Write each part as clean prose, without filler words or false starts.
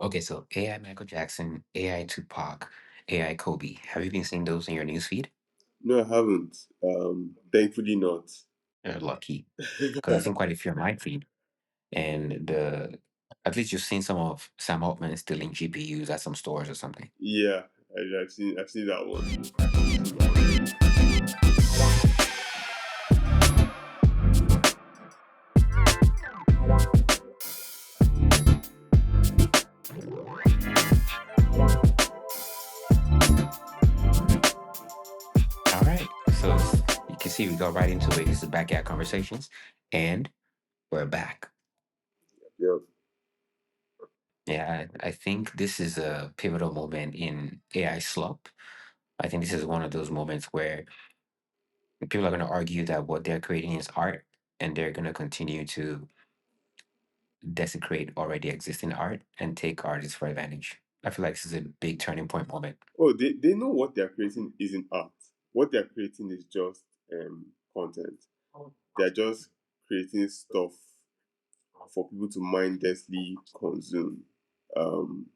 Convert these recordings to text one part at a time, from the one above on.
Okay, so AI Michael Jackson, AI Tupac, AI Kobe. Have you been seeing those in your newsfeed? No, I haven't. Thankfully not. You're lucky, because I've seen quite a few on my feed, and the at least you've seen some of Sam Altman stealing GPUs at some stores or something. Yeah, I've seen that one. I've seen that one. All right, so you can see we go right into it. This is Backyard Conversations, and we're back. Yep. Yeah, I think this is a pivotal moment in AI slop. I think this is one of those moments where people are going to argue that what they're creating is art, and they're going to continue to desecrate already existing art and take artists for advantage. I feel like this is a big turning point moment. Oh, they know what they're creating isn't art. What they're creating is just content. They're just creating stuff for people to mindlessly consume. Um,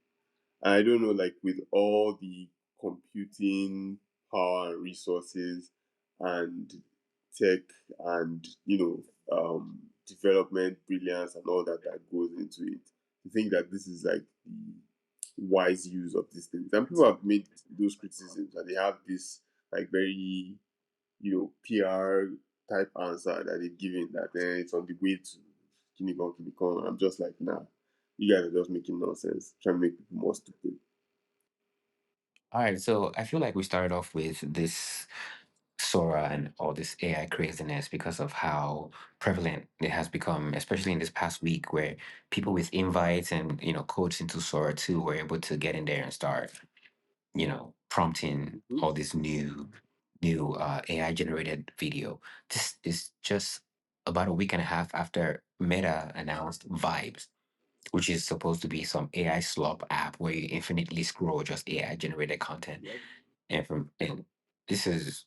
and I don't know, like with all the computing power and resources and tech and development brilliance and all that goes into it, to think that this is like the wise use of these things. And people have made those criticisms and they have this like very PR type answer that they've given that then it's on the way to Kinikon. I'm just like, nah, you guys are just making nonsense, trying to make people more stupid. All right, so I feel like we started off with this Sora and all this AI craziness because of how prevalent it has become, especially in this past week, where people with invites and codes into Sora 2 were able to get in there and start prompting Hmm. all this new AI generated video. This is just about a week and a half after Meta announced Vibes, which is supposed to be some AI slop app where you infinitely scroll just AI generated content. Yep. And this is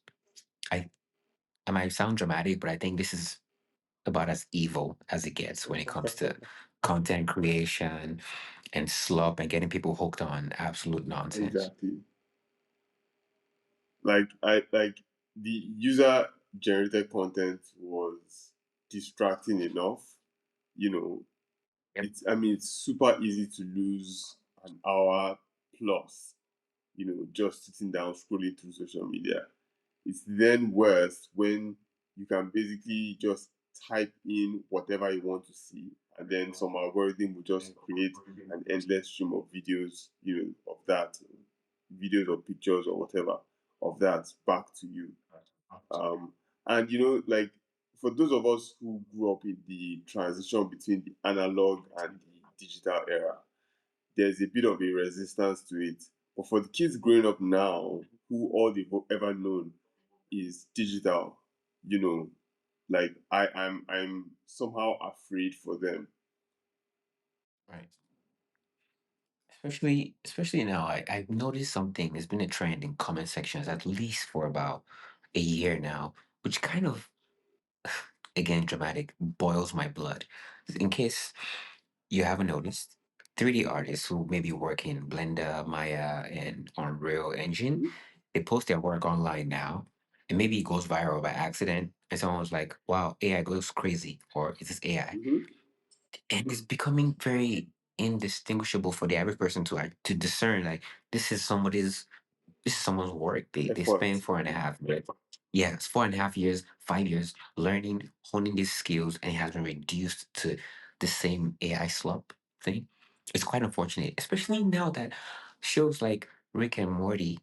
I might sound dramatic, but I think this is about as evil as it gets when it comes to content creation and slop and getting people hooked on absolute nonsense. Exactly. Like the user generated content was distracting enough. You know, Yep. it's super easy to lose an hour plus, just sitting down scrolling through social media. It's then worse when you can basically just type in whatever you want to see, and then some algorithm will just create an endless stream of videos, of that, videos or pictures or whatever of that back to you. Um, and like for those of us who grew up in the transition between the analog and the digital era, there's a bit of a resistance to it. But for the kids growing up now, who all they've ever known is digital, you know, like I'm somehow afraid for them. Right. Especially now, I've noticed something. There's been a trend in comment sections at least for about a year now, which kind of, again, dramatic, boils my blood. In case you haven't noticed, 3D artists who maybe work in Blender, Maya, and Unreal Engine, Hmm. they post their work online now, and maybe it goes viral by accident, and someone was like, "Wow, AI goes crazy," or "Is this AI?" Hmm. And it's becoming very indistinguishable for the average person to discern like this is somebody's this is someone's work. They spend Effort. 4.5 years. Yeah, it's 4.5 years, 5 years learning, honing these skills, and it has been reduced to the same AI slump thing. It's quite unfortunate, especially now that shows like Rick and Morty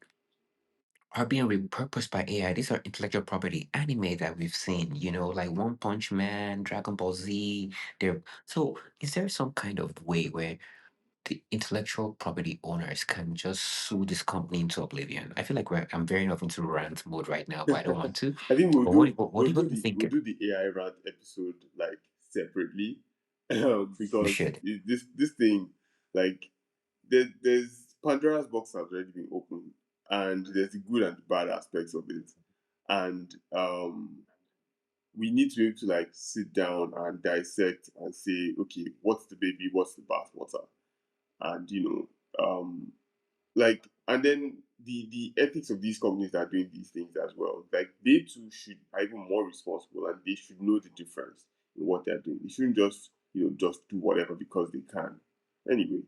are being repurposed by AI. These are intellectual property anime that we've seen, like One Punch Man, Dragon Ball Z. They're so is there some kind of way where the intellectual property owners can just sue this company into oblivion? I feel like I'm very enough into rant mode right now, but I don't want to. I think we'll But do what we'll do you do what do you the think? we'll do the AI rant episode like separately, We because should. this thing, like, there's Pandora's box has already been opened, and there's the good and the bad aspects of it, and we need to be able to like sit down and dissect and say, okay, what's the baby, what's the bathwater, and like and then the ethics of these companies that are doing these things as well, like they too should are even more responsible, and they should know the difference in what they're doing. They shouldn't just just do whatever because they can. Anyway,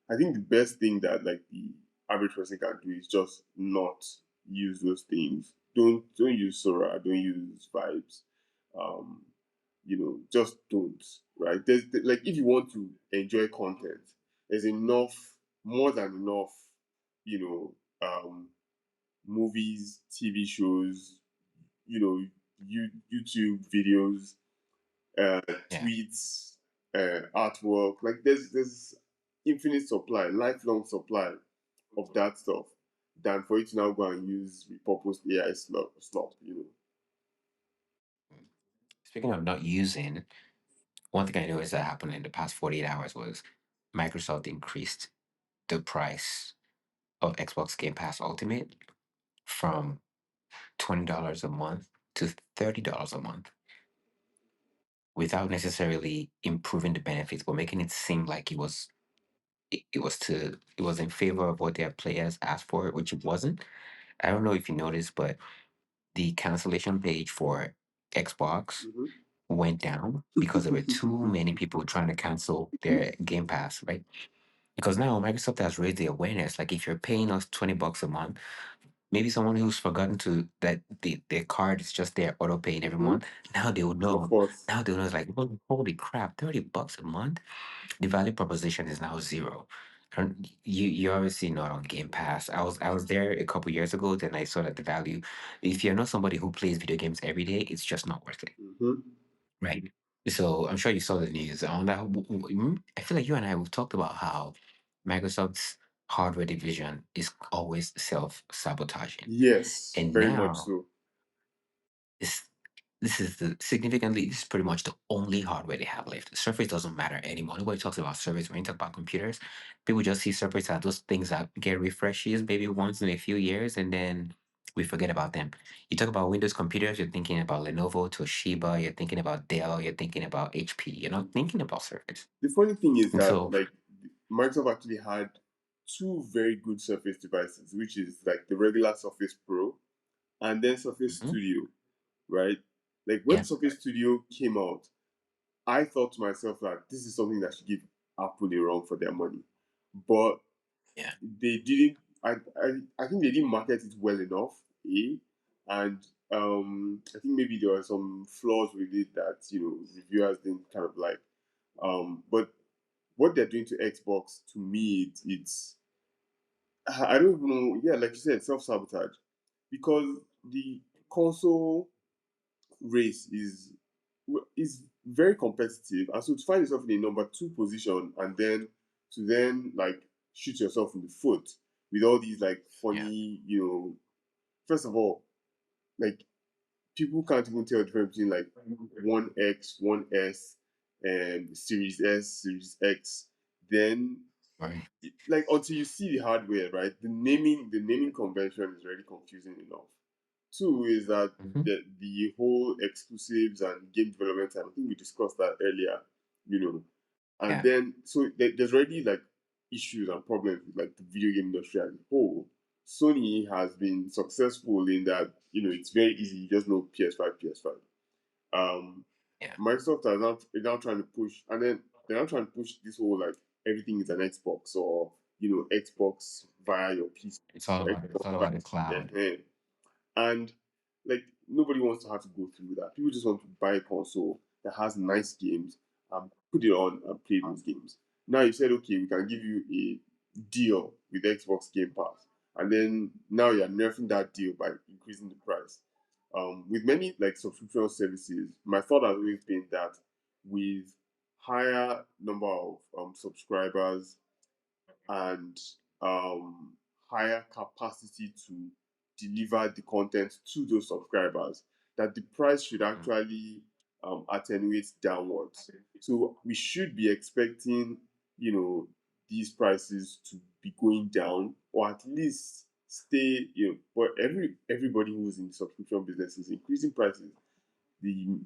I think the best thing that like the average person can do is just not use those things. Don't use Sora, don't use vibes. um just don't. Right, like if you want to enjoy content, there's enough, more than enough, you movies, TV shows, you know YouTube videos, uh, Yeah. tweets, artwork. Like there's infinite supply, lifelong supply of that stuff, than for you to now go and use repurposed AI slop. Speaking of not using, one thing I noticed that happened in the past 48 hours was Microsoft increased the price of Xbox Game Pass Ultimate from $20 a month to $30 a month without necessarily improving the benefits, but making it seem like it was in favor of what their players asked for, which it wasn't. I don't know if you noticed, but the cancellation page for Xbox Hmm. went down because there were too many people trying to cancel their Game Pass, right? Because now Microsoft has raised the awareness. Like if you're paying us $20 a month, maybe someone who's forgotten to that their card is just there auto paying every Hmm. month. Now they will Of know. course. Now they'll know it's like, "Oh, holy crap, $30 a month. The value proposition is now zero." And you obviously not on Game Pass. I was there a couple years ago. Then I saw that the value, if you're not somebody who plays video games every day, it's just not worth it, Hmm. right? So I'm sure you saw the news on that. I feel like you and I have talked about how Microsoft's hardware division is always self sabotaging, Yes, and very much now so. this this is pretty much the only hardware they have left. Surface doesn't matter anymore. Nobody talks about Surface when you talk about computers. People just see Surface as those things that get refreshes maybe once in a few years, and then we forget about them. You talk about Windows computers, you're thinking about Lenovo, Toshiba, you're thinking about Dell, you're thinking about HP. You're not thinking about Surface. The funny thing is And that so, like Microsoft actually had two very good Surface devices, which is like the regular Surface Pro and then Surface mhm, Studio, right? Like when yeah, Surface Studio came out, I thought to myself that this is something that should give Apple a run for their money. But yeah, they didn't. I think they didn't market it well enough. And I think maybe there were some flaws with it that reviewers didn't kind of like. But what they're doing to Xbox, to me, it's I don't even know. Yeah, like you said, self sabotage, because the console race is very competitive, and so to find yourself in a number two position and then to then like shoot yourself in the foot with all these like yeah, funny, first of all, like people can't even tell the difference between like one X, one S, and Series S, Series X. Then right, like until you see the hardware, right? The naming convention is already confusing enough. Two is that hmm, the whole exclusives and game development time. I think we discussed that earlier, you know. And yeah, then so there's already like issues and problems with like the video game industry as a whole. Sony has been successful in that, it's very easy. You just know PS5, PS5. Um, yeah. Microsoft is now trying to push, and then they're now trying to push this whole like everything is an Xbox, or Xbox via your PC, or It's Xbox all via, about the cloud. and like nobody wants to have to go through that. People just want to buy a console that has nice games and put it on and play those games. Now you said, okay, we can give you a deal with Xbox Game Pass, and then now you're nerfing that deal by increasing the price. With many like subscription services, my thought has always been that with higher number of subscribers and higher capacity to deliver the content to those subscribers, that the price should Mm, actually attenuate downwards. So we should be expecting, these prices to be going down, or at least stay. But everybody who's in the subscription business is increasing prices. The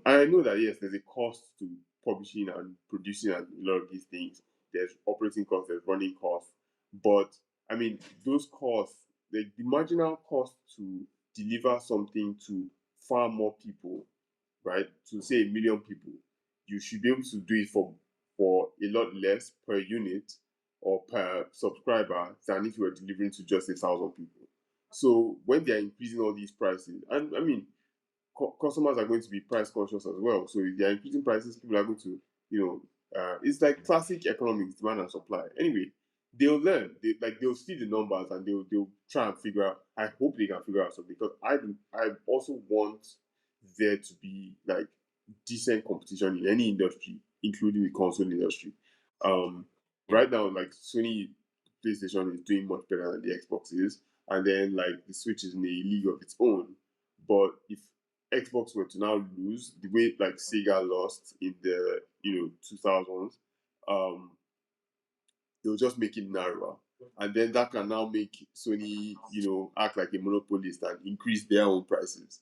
I know that yes, there's a cost to publishing and producing and a lot of these things. there's operating costs, there's running costs. But I mean, those costs, the marginal cost to deliver something to far more people, right? To say 1 million people, you should be able to do it for a lot less per unit or per subscriber than if you were delivering to just 1,000 people. So when they are increasing all these prices, and I mean, customers are going to be price conscious as well. So if they are increasing prices, people are going to, it's like classic economics, demand and supply. Anyway, they'll learn. They'll see the numbers and they'll try and figure out. I hope they can figure out something because I also want there to be like decent competition in any industry, including the console industry. Um, Yeah. right now, like Sony PlayStation is doing much better than the Xbox is, and then like the Switch is in a league of its own. But if Xbox were to now lose the way like Sega lost in the 2000s, um, they'll just make it narrower, and then that can now make Sony act like a monopolist and increase their own prices.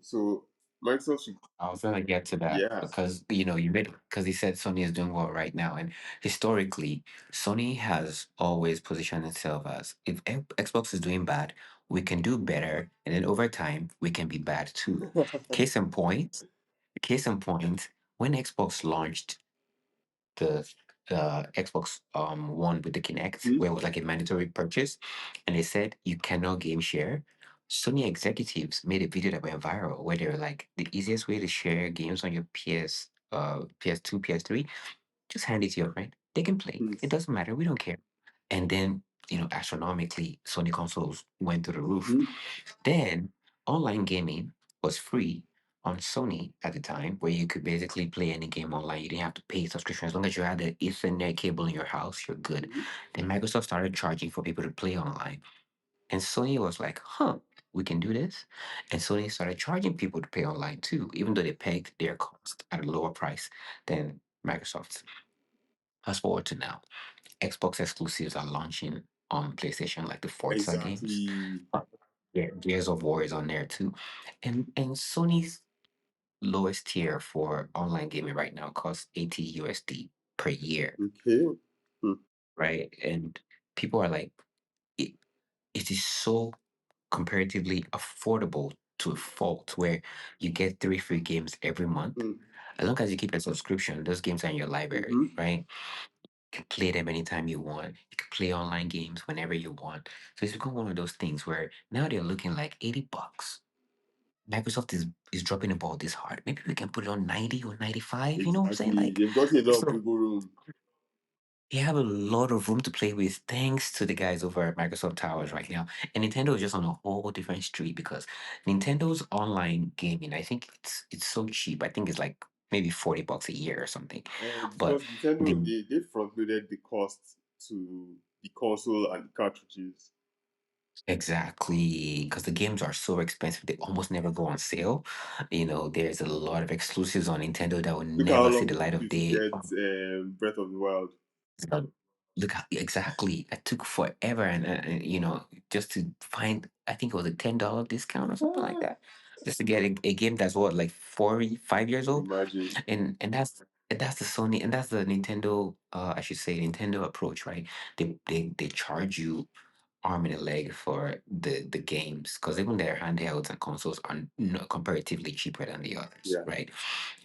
So Microsoft should, I was gonna get to that yeah. because you made because he said Sony is doing well right now, and historically, Sony has always positioned itself as if Xbox is doing bad, we can do better, and then over time we can be bad too. Case in point, case in point, when Xbox launched the Xbox One with the Kinect, Hmm? where it was like a mandatory purchase, and they said you cannot game share. Sony executives made a video that went viral where they were like, the easiest way to share games on your PS2, PS3, just hand it to your friend. They can play. Hmm. It doesn't matter. We don't care. And then, astronomically, Sony consoles went through the roof. Hmm. Then online gaming was free on Sony at the time, where you could basically play any game online. You didn't have to pay a subscription. As long as you had the Ethernet cable in your house, you're good. Hmm. Then Microsoft started charging for people to play online. And Sony was like, huh, we can do this. And Sony started charging people to pay online too, even though they pegged their cost at a lower price than Microsoft's. Fast forward to now. Xbox exclusives are launching on PlayStation, like the Forza games. Exactly. Yeah, Gears of War is on there too. And Sony's lowest tier for online gaming right now costs 80 USD per year, Okay. Hmm. right? And people are like, it, it is so comparatively affordable to a fault where you get 3 free games every month. Hmm. As long as you keep a subscription, those games are in your library, Hmm. right? You can play them anytime you want. You can play online games whenever you want. So it's become one of those things where now they're looking like $80. Microsoft is dropping the ball this hard. Maybe we can put it on 90 or 95. You know what I'm saying? Exactly. Like, They've gotten a lot of so wiggle room. they have a lot of room to play with thanks to the guys over at Microsoft Towers right now. And Nintendo is just on a whole different street because Nintendo's online gaming, I think it's so cheap. I think it's like maybe $40 a year or something. But Because Nintendo, the they front loaded the cost to the console and the cartridges. exactly, because the games are so expensive, they almost never go on sale. There's a lot of exclusives on Nintendo that will Look at how never see long the it light took of you to day. get Breath of the Wild. So, look how exactly it took forever, and just to find, I think it was a $10 discount or something like that, just to get a game that's what like 45 years old, Imagine. and that's the Sony and that's the Nintendo, I should say Nintendo approach, right? They charge you arm and a leg for the games because even their handhelds and consoles are comparatively cheaper than the others, Yeah. right?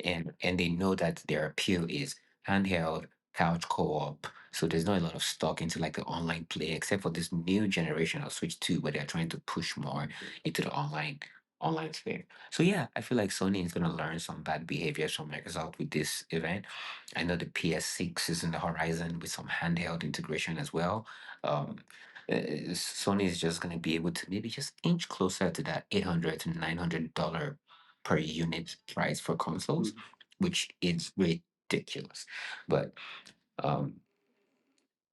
And they know that their appeal is handheld, couch co-op. So there's not a lot of stock into like the online play, except for this new generation of Switch 2, where they're trying to push more into the online sphere. So yeah, I feel like Sony is gonna learn some bad behaviors from Microsoft with this event. I know the PS6 is in the horizon with some handheld integration as well. Um, Sony is just gonna be able to maybe just inch closer to that $800 to $900 per unit price for consoles, Mhm. which is ridiculous. But um,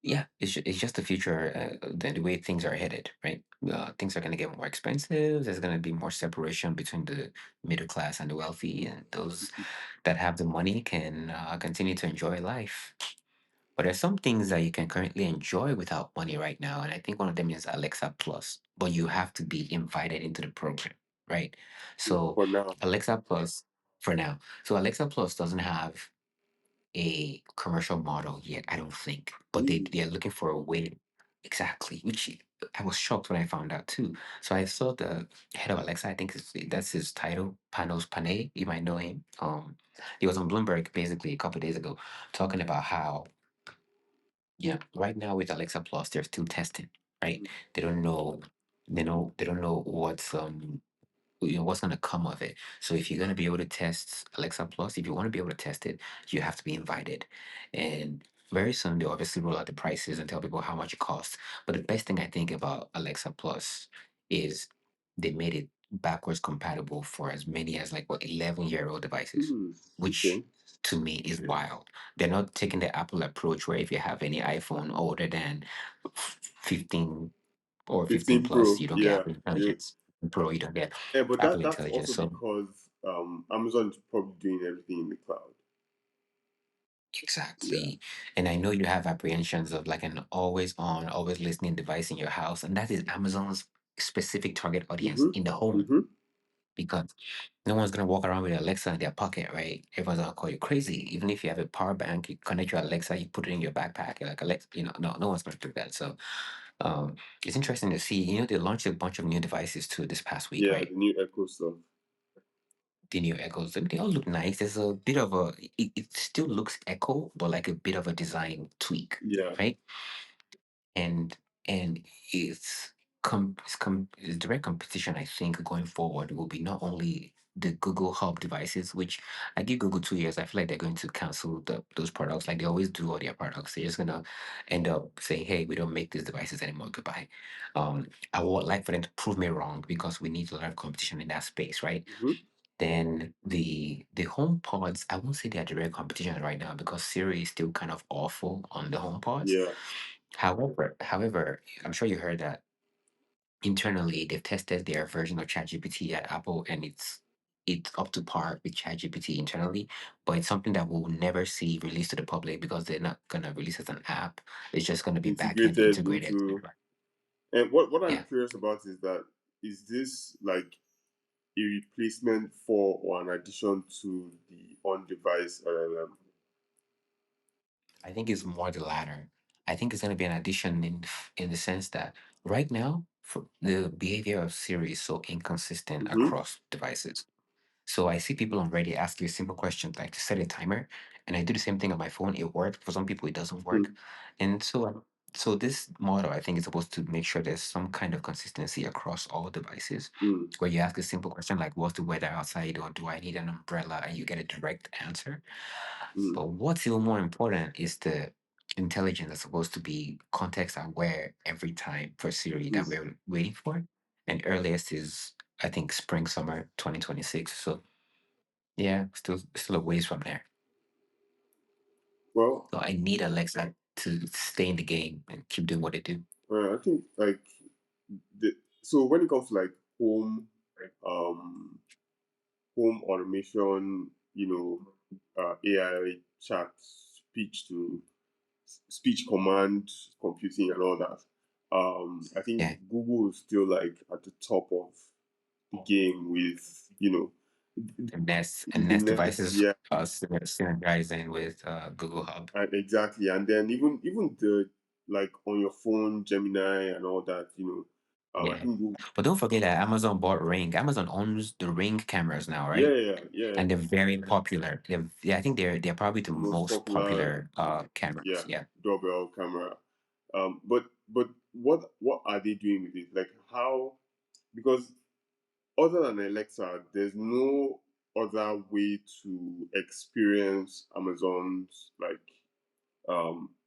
yeah, it's just the future, the way things are headed, right? Things are going to get more expensive. There's going to be more separation between the middle class and the wealthy, and those that have the money can continue to enjoy life. But there's some things that you can currently enjoy without money right now, and I think one of them is Alexa Plus. But you have to be invited into the program, right? So For now. Alexa Plus for now. So Alexa Plus doesn't have a commercial model yet, I don't think. But Really? they're looking for a way exactly, which I was shocked when I found out too. So I saw the head of Alexa, I think that's his title, Panos Panay. You might know him. He was on Bloomberg basically a couple of days ago talking about how yeah, right now with Alexa Plus, they're still testing, right? Mm. They don't know, they don't know what's going to come of it. So if you're going to be able to test Alexa Plus, if you want to be able to test it, you have to be invited. And very soon they'll obviously roll out the prices and tell people how much it costs. But the best thing I think about Alexa Plus is they made it backwards compatible for as many as like what 11-year-old devices, Hmm. which Okay. to me is wild. They're not taking the Apple approach where if you have any iPhone older than 15 or 15 15 plus, Pro. you don't get Yeah. Apple Yeah. Intelligence. Pro, you don't get Yeah, but Apple that's also Intelligence. So because Amazon is probably doing everything in the cloud. Yeah. exactly. And I know you have apprehensions of like an always on, always listening device in your house. And that is Amazon's specific target audience Mm-hmm. in the home Mm-hmm. because no one's gonna walk around with Alexa in their pocket, right? Everyone's gonna call you crazy. Even if you have a power bank, you connect your Alexa, you put it in your backpack, you're like Alexa, no one's gonna do that. So it's interesting to see, they launched a bunch of new devices too this past week, Yeah, right? the new Echo stuff. The new Echoes. They all look nice. There's a bit of it still looks Echo, but like a bit of a design tweak, Yeah. right? And and it's direct competition. I think going forward will be not only the Google Hub devices, which I give Google 2 years. I feel like they're going to cancel those products, like they always do all their products. They're just gonna end up saying, "Hey, we don't make these devices anymore. Goodbye." I would like for them to prove me wrong because we need a lot of competition in that space, right? Mm-hmm. Then the home pods, I won't say they're direct competition right now because Siri is still kind of awful on the home pods. Yeah. However, I'm sure you heard that internally they've tested their version of ChatGPT at Apple and it's up to par with ChatGPT internally, but it's something that we'll never see released to the public because they're not gonna release it as an app. It's just gonna be back-end Integrated integrated. into. And what I'm Yeah. curious about is that is this like a replacement for or an addition to the on-device LLM? I think it's more the latter. I think it's going to be an addition in the sense that right now, for the behavior of Siri is so inconsistent Mm-hmm. across devices. So I see people on Reddit ask you a simple question like to set a timer, and I do the same thing on my phone. It works. For some people, it doesn't work, and so this model I think is supposed to make sure there's some kind of consistency across all devices, Mm-hmm. where you ask a simple question like "What's the weather outside?" or "Do I need an umbrella?" and you get a direct answer. Mm-hmm. But what's even more important is the intelligence that's supposed to be context aware every time for Siri that Mm-hmm. we're waiting for. And earliest is I think spring summer 2026. So yeah, still a ways from there. Well, So I need Alexa to stay in the game and keep doing what they do. I think like so when it comes to like um home automation, AI chat, speech command computing and all that. I think Yeah. Google is still like at the top of the game with And the Nest Nest, devices yeah, synergizing with Google Hub. and exactly, and then even the like on your phone, Gemini and all that, I Yeah. think Google, But don't forget that Amazon bought Ring. Amazon owns the Ring cameras now, yeah, right? yeah, yeah, yeah, And they're very popular. Yeah, I think they're probably the the most most popular, popular cameras. yeah, Yeah. doorbell camera. But what are they doing with it? Like how because other than Alexa, there's no other way to experience Amazon's like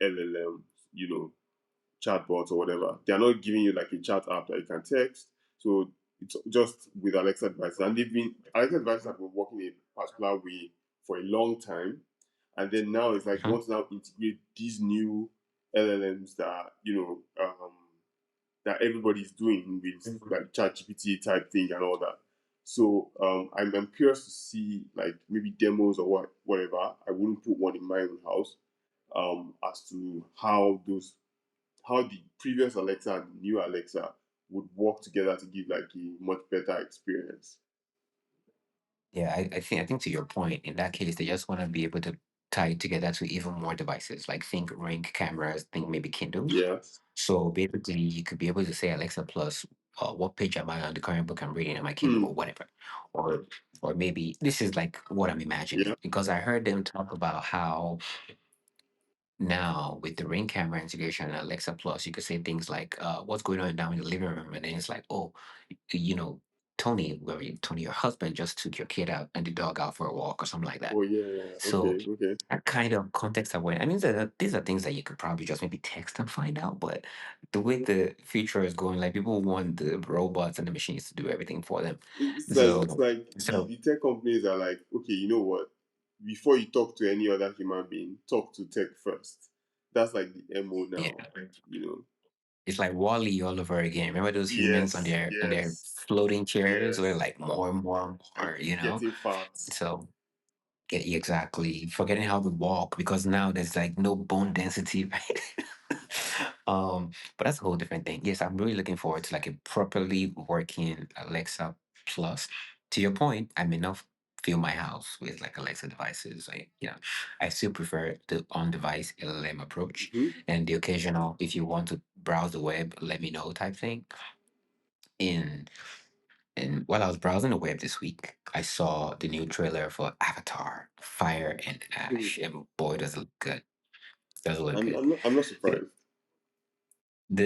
LLM, chatbots or whatever. They're not giving you like a chat app that you can text. So it's just with Alexa devices. And Alexa devices have been working a particular way for a long time. And then now it's like they Mhm. want to now integrate these new LLMs that everybody's doing with like ChatGPT type thing and all that. So I'm curious to see like maybe demos or whatever. I wouldn't put one in my own house as to how the previous Alexa and the new Alexa would work together to give like a much better experience. Yeah, I think to your point, in that case, they just want to be able to tied together to even more devices. Like think Ring cameras, think maybe Kindles. Yeah. So basically, you could be able to say, Alexa plus, what page am I on the current book I'm reading on my Kindle Hmm. or whatever, or maybe this is like what I'm Yeah. imagining because I heard them talk about how now with the Ring camera integration and Alexa plus, you could say things like, "What's going on down in the living room?" And then it's like, "Oh, you know, Tony, Tony, your husband just took your kid out and the dog out for a walk or something like that." Oh yeah. So Okay. Okay. that kind of context aware. I mean, these are things that you could probably just maybe text and find out. But the way the future is going, like people want the robots and the machines to do everything for them. It's So, like the tech companies are like, okay, you know what? Before you talk to any other human being, talk to tech first. That's like the MO yeah, now. You know. it's like Wally all over again. Remember those humans on Yes. their Yes. floating chairs, where Yes. like more and more and And more, you know? getting fat. So exactly. Forgetting how to walk because now there's like no bone density, right? But that's a whole different thing. Yes, I'm really looking forward to like a properly working Alexa Plus. To your point, I may not fill my house with like Alexa devices. I still prefer the on-device LLM approach Hmm. and the occasional, if you want to browse the web, let me know type thing. In and while I was browsing the web this week, I saw the new trailer for Avatar, Fire and Ash, and boy, does it look good. Does it look good. I'm not The, surprised.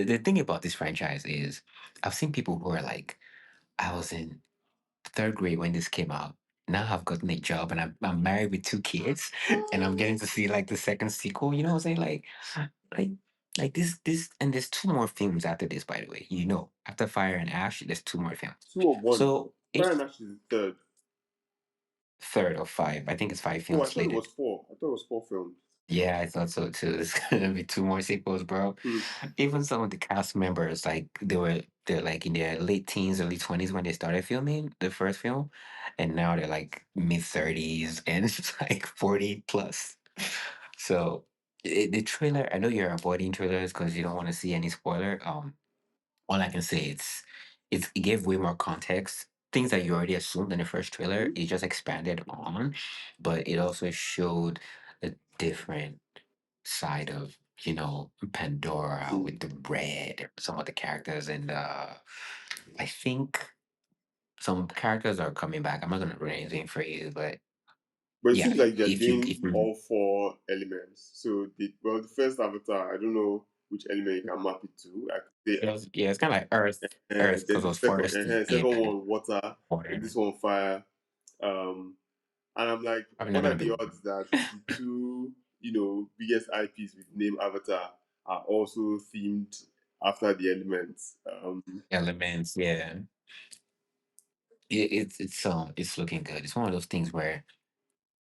the thing about this franchise is I've seen people who are like, I was in third grade when this came out. Now I've gotten a job and I'm married with two kids and I'm getting to see like the second sequel. You know what I'm saying? Like, like this, and there's two more films after this, by the way. After Fire and Ash, there's two more films. Two or one. So Fire it's and Ash is the third. third of five. I think it's five Oh, I films thought it was slated. four. I thought it was four films. Yeah, I thought so too. It's gonna be two more sequels, bro. Hmm. Even some of the cast members, like they're like in their late teens, early 20s when they started filming the first film, and now they're like mid 30s and it's like 40 plus. So the trailer, I know you're avoiding trailers because you don't want to see any spoiler. All I can say it gave way more context. Things that you already assumed in the first trailer, Hmm. it just expanded on, but it also showed a different side of Pandora Hmm. with the red, some of the characters, and I think some characters are coming back. I'm not gonna ruin anything for you, but But it yeah, seems like they're if you doing all four elements. So the first Avatar, I don't know which element you can map it to. I could say yeah, it's kind of like Earth because then it the was foresty. Yeah, second one water, then water. this one fire. Um, and I'm like, Probably not what are gonna the be odds that the two, biggest IPs with name Avatar are also themed after the elements? elements. Yeah, it's looking good. It's one of those things where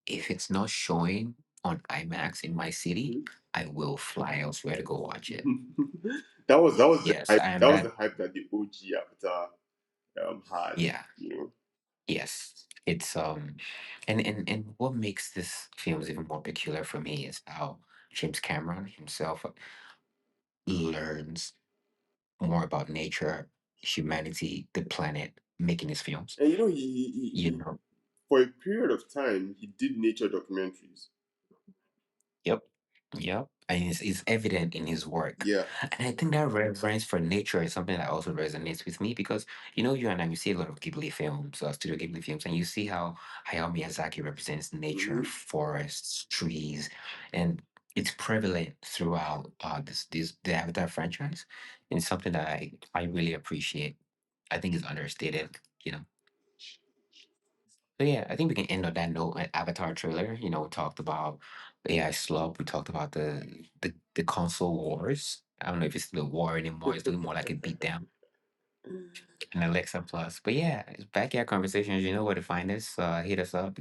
if it's not showing on IMAX in my city, I will fly elsewhere to go watch it. that was the Yes, hype. I am That was that. the hype that the OG Avatar had. Yeah, You know. yes. It's and what makes this films even more peculiar for me is how James Cameron himself learns more about nature, humanity, the planet, making his films. And You know, for a period of time he did nature documentaries. Yep. Yep. And it's evident in his work. Yeah. And I think that reverence for nature is something that also resonates with me because, you and I, we see a lot of Ghibli films, Studio Ghibli films, and you see how Hayao Miyazaki represents nature, Hmm. forests, trees, and it's prevalent throughout the Avatar franchise. And it's something that I really appreciate. I think it's understated. So yeah, I think we can end on that note. Avatar trailer, we talked about AI Slop. We talked about the console wars. I don't know if it's still a war anymore. It's looking more like a beatdown and Alexa Plus. But yeah, it's backyard conversations. You know where to find us. Hit us up.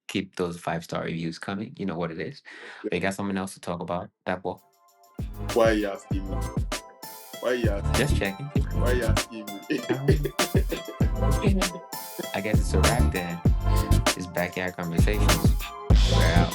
Keep those 5-star reviews coming. You know what it is. But you got something else to talk about? That book. Why are you asking me? Why are you asking Just me? checking. Why are you asking Um, me? I guess it's a wrap then. It's backyard conversations. We're out.